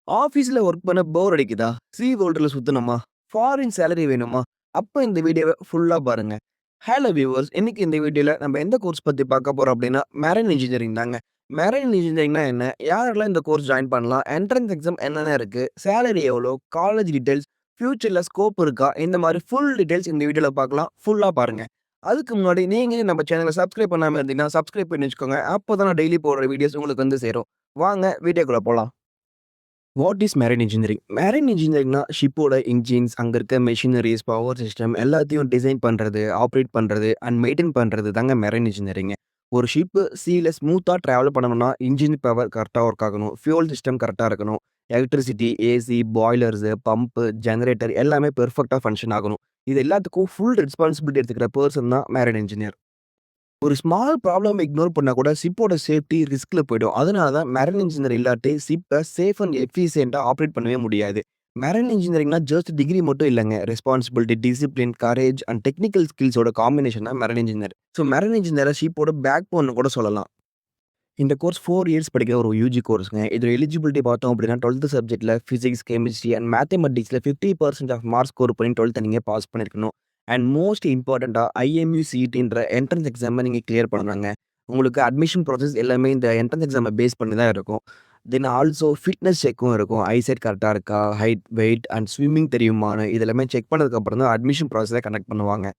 ஆஃபீஸ்ல ஒர்க் பண்ண போர் அடிக்குதா? சீ வேர்ல்டுல சுத்தணுமா? ஃபாரின் சேலரி வேணுமா? அப்ப இந்த வீடியோவ ஃபுல்லா பாருங்க. Hello viewers! இன்னைக்கு இந்த வீடியோல நம்ம எந்த கோர்ஸ் பத்தி பார்க்க போறோம் அப்டின்னா, மெரைன் இன்ஜினியரிங் தாங்க. மெரைன் இன்ஜினியரிங்னா என்ன? யாரெல்லாம் இந்த கோர்ஸ் ஜாயின் பண்ணலாம்? என்ட்ரன்ஸ் எக்ஸாம் என்னென்ன இருக்கு? சேலரி எவ்வளோ? காலேஜ் டீட்டெயில்ஸ், ஃபியூச்சர்ல ஸ்கோப் இருக்கா? இந்த மாரி ஃபுல் டீட்டெயில்ஸ் இந்த வீடியோல பார்க்கலாம். ஃபுல்லா பாருங்க. அதுக்கு முன்னாடி நீங்க நம்ம சேனல சப்ஸ்கிரைப் பண்ணாம இருந்தீங்கன்னா, சப்ஸ்கிரைப் பண்ணி வச்சுக்கோங்க. அப்பதான் நான் டெய்லி போடுற வீடியோஸ் உங்களுக்கு வந்து சேரும். வாங்க வீடியோக்குள்ள போலாம். What is marine engineering? Marine இன்ஜினியரிங்னா ஷிப்போட இன்ஜின்ஸ், அங்க இருக்க மெஷினரீஸ், பவர் சிஸ்டம் எல்லாத்தையும் டிசைன் பண்றது, ஆப்பரேட் பண்றது அண்ட் மெயின்டெயின் பண்றது தாங்க மெரைன் இன்ஜினியரிங். ஒரு ஷிப்பு சீல ஸ்மூத்தா டிராவல் பண்ணணும்னா, இன்ஜின் பவர் கரெக்ட்டா ஒர்க் ஆகணும். ஃபியூல் சிஸ்டம் கரெக்ட்டா இருக்கணும். Electricity, AC, boilers, pump, generator எல்லாமே பெர்ஃபெக்ட்டா ஃபங்ஷன் ஆகணும். இது எல்லாத்துக்கும் ஃபுல் ரெஸ்பான்சிபிலிட்டி எடுத்துக்கிற பெர்சன் தான் மெரைன் இன்ஜினியர். ஒரு ஸ்மால் ப்ராப்ளம் இக்னோர் பண்ணா கூட ஷிப்போட சேஃப்டி ரிஸ்க்ல போயிடும். அதனால தான் மெரைன் இன்ஜினியர் இல்லாட்டி ஷிப்ப சேஃப் அண்ட் எஃபிஷியன்ட்டா ஆப்பரேட் பண்ணவே முடியாது. மெரைன் இன்ஜினியரிங்னா ஜஸ்ட் டிகிரி மட்டும் இல்லங்க. Responsibility, discipline, courage and technical ஸ்கில்ஸோட காம்பினேஷன் தான் மெரைன் இன்ஜினியர். ஸோ மெரைன் இன்ஜினியர ஷிப்போட பேக் போன்னு கூட சொல்லலாம். இந்த கோர்ஸ் 4 இயர்ஸ் படிக்கிற ஒரு யுஜி கோர்ஸ்ங்க. இதோட எலிஜிபிலிட்டி பார்த்தோம் அப்படின்னா 12த் சப்ஜெக்ட்ல பிசிக்ஸ், கெமிஸ்ட்ரி அண்ட் மேத்தமேட்டிக்ஸ்ல 50% ஆஃப் மார்க்ஸ் ஸ்கோர் பண்ணி 12த் நீங்க பாஸ் பண்ணியிருக்கணும். அண்ட் மோஸ்ட் இம்பார்ட்டன்ட்டா ஐஎம்யூ சிஇடின்ற என்ட்ரன்ஸ் எக்ஸாம நீங்க கிளியர் பண்ணணுங்க. உங்களுக்கு அட்மிஷன் ப்ராசஸ் எல்லாமே இந்த என்ட்ரன்ஸ் எக்ஸாம பேஸ் பண்ணி தான் இருக்கும். தென் ஆல்சோ ஃபிட்னஸ் செக்கும் இருக்கும். ஐசைட் கரெக்ட்டா இருக்கா? ஹைட், வெயிட் அண்ட் ஸ்விம்மிங் தெரியுமான்னு இது எல்லாமே செக் பண்ணதுக்கு அப்புறம் தான் அட்மிஷன் ப்ராசஸே கண்டக்ட் பண்ணுவாங்க.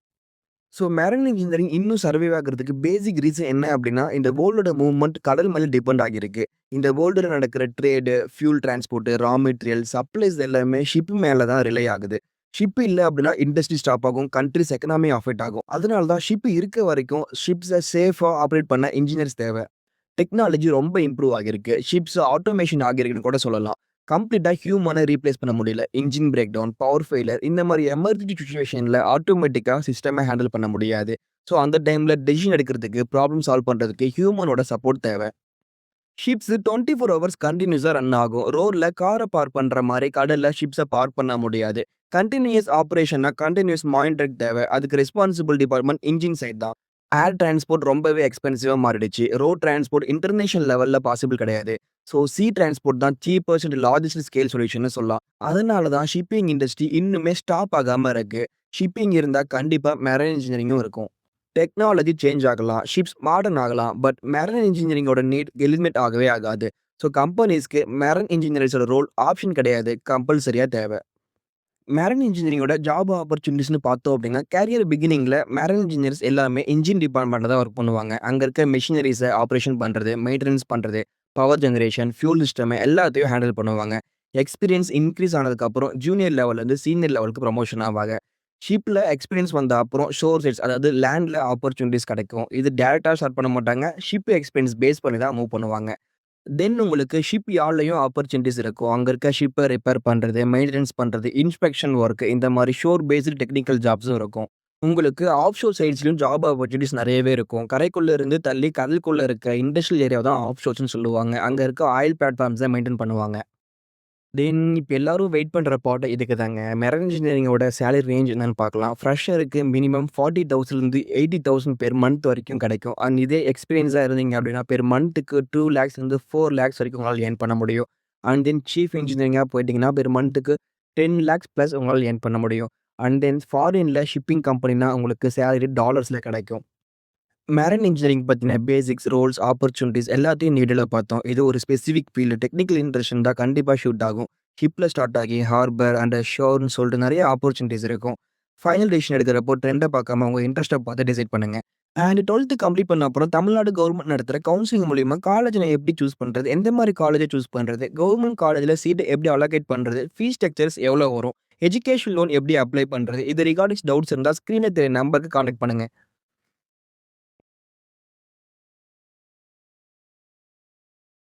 ஸோ மெரைன் இன்ஜினியரிங் இன்னும் சர்வைவ் ஆகுறதுக்கு பேசிக் ரீசன் என்ன அப்படின்னா, இந்த வேர்ல்டோட மூவ்மெண்ட் கடல் மேல டிபெண்ட் ஆகியிருக்கு. இந்த வேர்ல்டுல நடக்கிற trade, fuel transport, raw material, supplies எல்லாமே ஷிப் மேல தான் ரிலை ஆகுது. ஷிப் இல்ல அப்படின்னா இண்டஸ்ட்ரி ஸ்டாப் ஆகும். கண்ட்ரிஸ் எக்கனாமி அஃபெக்ட் ஆகும். அதனால தான் ஷிப் இருக்க வரைக்கும் ஷிப்ஸ சேஃபா ஆப்பரேட் பண்ண இன்ஜினியர்ஸ் தேவ. டெக்னாலஜி ரொம்ப இம்ப்ரூவ் ஆகியிருக்கு. ஷிப்ஸ் ஆட்டோமேஷன் ஆகியிருக்குன்னு கூட சொல்லலாம். கம்ப்ளீட்டா ஹியூமன ரீப்ளேஸ் பண்ண முடியல. Engine break down, power failure இந்த மாரி எமர்ஜென்சி சிச்சுவேஷன்ல ஆட்டோமேட்டிக்கா சிஸ்டமே ஹேண்டில் பண்ண முடியாது. ஸோ அந்த டைம்ல டெசிஷன் எடுக்கிறதுக்கு, ப்ராப்ளம் சால்வ் பண்றதுக்கு ஹியூமனோட சப்போர்ட் தேவ. ஷிப்ஸ் 24 ஹவர்ஸ் கன்டினியூஸா ரன் ஆகும். ரோட்ல கார பார்க் பண்ற மாரி கடல்ல ஷிப்ஸ பார்க் பண்ண முடியாது. கன்டினியூயஸ் ஆப்பரேஷன்னா கன்டினியூயஸ் மானிட்டரிங் தேவ. அதுக்கு ரெஸ்பான்சிபிள் டிபார்ட்மெண்ட் இன்ஜின் சைட் தான். ஏர் டிரான்ஸ்போர்ட் ரொம்பவே எக்ஸ்பென்சிவா மாறிடுச்சு. ரோட் டிரான்ஸ்போர்ட் இன்டர்நேஷனல் லெவல்ல பாசிபிள் கிடையாது. ஸோ சீ டிரான்ஸ்போர்ட் தான் சீப்பஸ்ட் அண்ட் லார்ஜஸ்ட் ஸ்கேல் சொல்யூஷன்னு சொல்லலாம். அதனால தான் ஷிப்பிங் இண்டஸ்ட்ரி இன்னுமே ஸ்டாப் ஆகாம இருக்கு. ஷிப்பிங் இருந்தா கண்டிப்பா மெரைன் இன்ஜினியரிங்கும் இருக்கும். டெக்னாலஜி சேஞ்ச் ஆகலாம். ஷிப்ஸ் மாடர்ன் ஆகலாம். பட் மெரைன் இன்ஜினியரிங்கோட நீட் எலிமினேட் ஆகவே ஆகாது. ஸோ கம்பெனிஸ்க்கு மெரைன் இன்ஜினியர்ஸோட ரோல் ஆப்ஷன் கிடையாது. கம்பல்சரியா தேவ. மெரைன் இன்ஜினியரிங்கோட ஜாப் ஆப்பர்ச்சுனிட்டீஸ்ன்னு பார்த்தோம் அப்படின்னா, கேரியர் பிகினிங்ல மெரைன் இன்ஜினியர்ஸ் எல்லாமே இன்ஜின் டிபார்ட்மெண்ட்ல தான் ஒர்க் பண்ணுவாங்க. அங்க இருக்க மெஷினரீஸ ஆப்பரேஷன் பண்றது, மெயின்டனன்ஸ் பண்றது, பவர் ஜெனரேஷன், ஃபியூல் சிஸ்டம் எல்லாத்தையும் ஹேண்டில் பண்ணுவாங்க. எக்ஸ்பீரியன்ஸ் இன்கிரீஸ் ஆனதுக்கப்புறம் ஜூனியர் லெவல்லேருந்து சீனியர் லெவலுக்கு ப்ரமோஷன் ஆவாங்க. ஷிப்ல எக்ஸ்பீரியன்ஸ் வந்த அப்புறம் ஷோர் சைட்ஸ் அதாவது லேண்ட்ல ஆப்பர்ச்சுனிட்டீஸ் கிடைக்கும். இது டைரக்ட்டா ஸ்டார்ட் பண்ண மாட்டாங்க. ஷிப் எக்ஸ்பீரியன்ஸ் பேஸ் பண்ணி தான் மூவ் பண்ணுவாங்க. தென் உங்களுக்கு ஷிப் யார்ட்லயும் ஆப்பர்ச்சுனிட்டீஸ் இருக்கும். அங்க இருக்க ஷிப்ப ரிப்பேர் பண்றது, மெயின்டனன்ஸ் பண்றது, இன்ஸ்பெக்ஷன் வொர்க் இந்த மாரி ஷோர் பேஸ்டு டெக்னிக்கல் ஜாப்ஸும் இருக்கும். உங்களுக்கு ஆஃப் ஷோர் சைட்ஸ்லயும் ஜாப் ஆப்பர்ச்சுனிட்டீஸ் நெறையவே இருக்கும். கரைக்குள்ள இருந்து தள்ளி கடலுக்குள்ள இருக்க இண்டஸ்ட்ரியல் ஏரியாவ தான் ஆஃப் ஷோர்ஸ்ன்னு சொல்லுவாங்க. அங்க இருக்க ஆயில் பிளாட்ஃபார்ம்ஸ மெயின்டெயின் பண்ணுவாங்க. தென் இப்ப எல்லாரும் வெயிட் பண்ற பார்ட் இதுக்கு தாங்க. மெரைன் இன்ஜினியரிங்கோட சேலரி ரேஞ்ச் என்னன்னு பார்க்கலாம். ஃப்ரெஷருக்கு மினிமம் 40,000லேருந்து 80,000 பெர் மந்த் வரைக்கும் கிடைக்கும். அண்ட் இதே எக்ஸ்பீரியன்ஸா இருந்தீங்க அப்படின்னா, பெர் மந்த்துக்கு 2,00,000லேருந்து 4,00,000 வரைக்கும் உங்களால ஏர்ன் பண்ண முடியும். அண்ட் தென் சீஃப் இன்ஜினியரிங்கா போயிட்டீங்கன்னா, பெர் மந்த்துக்கு 10,00,000 பிளஸ் உங்களால ஏர்ன் பண்ண முடியும். அண்ட் தென் ஃபாரின்ல ஷிப்பிங் கம்பெனினா உங்களுக்கு சேலரி டாலர்ஸ்ல கிடைக்கும். மெரைன் இன்ஜினியரிங் பத்தின பேசிக்ஸ், ரோல்ஸ், ஆப்பர்ச்சுனிட்டீஸ் எல்லாத்தையும் டீடைலா பார்த்தோம். இது ஒரு ஸ்பெசிஃபிக் ஃபீல்டு. டெக்னிக்கல் இன்ட்ரெஸ்ட் இருந்தா கண்டிப்பா ஷூட் ஆகும். ஷிப்ல ஸ்டார்ட் ஆகி ஹார்பர் அண்ட் ஷோர்ன்னு சொல்லிட்டு நெறைய ஆப்பர்ச்சுனிட்டீஸ் இருக்கும். ஃபைனல் டிசிஷன் எடுக்கிறப்போ ட்ரெண்ட பார்க்காம உங்க இன்ட்ரெஸ்ட்ட பார்த்து டிசைட் பண்ணுங்க. அண்ட் 12த் கம்ப்ளீட் பண்ண அப்புறம் தமிழ்நாடு கவர்மெண்ட் நடத்துற கவுன்சிலிங் மூலியமா காலேஜ் நான் எப்படி சூஸ் பண்றது? எந்த மாரி காலேஜ சூஸ் பண்றது? கவர்மெண்ட் காலேஜ்ல சீட் எப்படி அலோகேட் பண்றது? ஃபீஸ் ஸ்ட்ரக்சர்ஸ் எவ்வளோ வரும்? எஜுகேஷன் லோன் எப்படி அப்ளை பண்றது? இது ரிகார்டிங்ஸ் டவுட்ஸ் இருந்தா ஸ்க்ரீன்ல தெரிய நம்பருக்கு கான்டாக்ட் பண்ணுங்க.